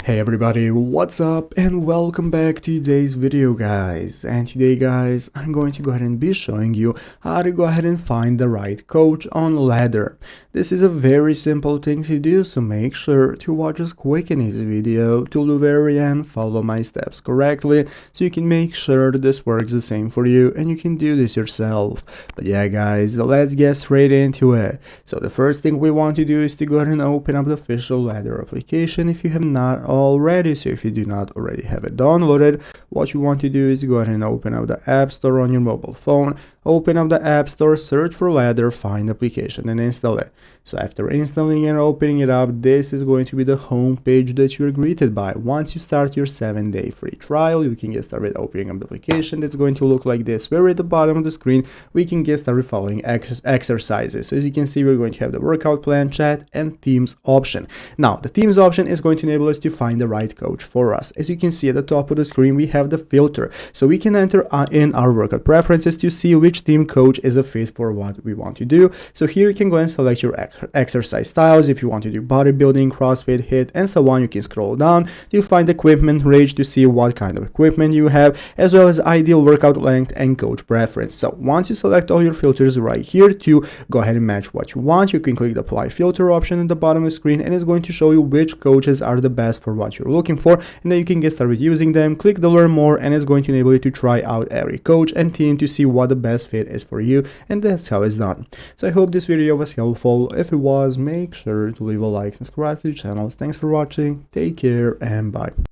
Hey everybody, what's up and welcome back to today's video guys. And today guys, I'm going to go ahead and be showing you how to go ahead and find the right coach on ladder. This is a very simple thing to do, so make sure to watch this quick and easy video till the very end, follow my steps correctly so you can make sure that this works the same for you and you can do this yourself. But yeah guys, let's get straight into it. So the first thing we want to do is to go ahead and open up the official ladder application if you have not already. So if you do not already have it downloaded, what you want to do is go ahead and open up the App Store on your mobile phone, open up the App Store, search for ladder, find application and install it. So after installing and opening it up, this is going to be the home page that you're greeted by. Once you start your 7-day free trial, you can get started opening up the application. That's going to look like this, where at the bottom of the screen we can get started following exercises. So as you can see, we're going to have the workout plan, chat and themes option. Now the themes option is going to enable us to find the right coach for us. As you can see at the top of the screen, we have the filter, so we can enter in our workout preferences to see which theme coach is a fit for what we want to do. So here you can go and select your exercise styles. If you want to do bodybuilding, CrossFit, HIIT and so on, you can scroll down to find equipment range to see what kind of equipment you have, as well as ideal workout length and coach preference. So once you select all your filters right here to go ahead and match what you want, you can click the apply filter option at the bottom of the screen and it's going to show you which coaches are the best for what you're looking for, and then you can get started using them. Click the learn more and it's going to enable you to try out every coach and team to see what the best fit is for you, and that's how it's done. So I hope this video was helpful. If it was, make sure to leave a like, subscribe to the channel. Thanks for watching, take care and bye.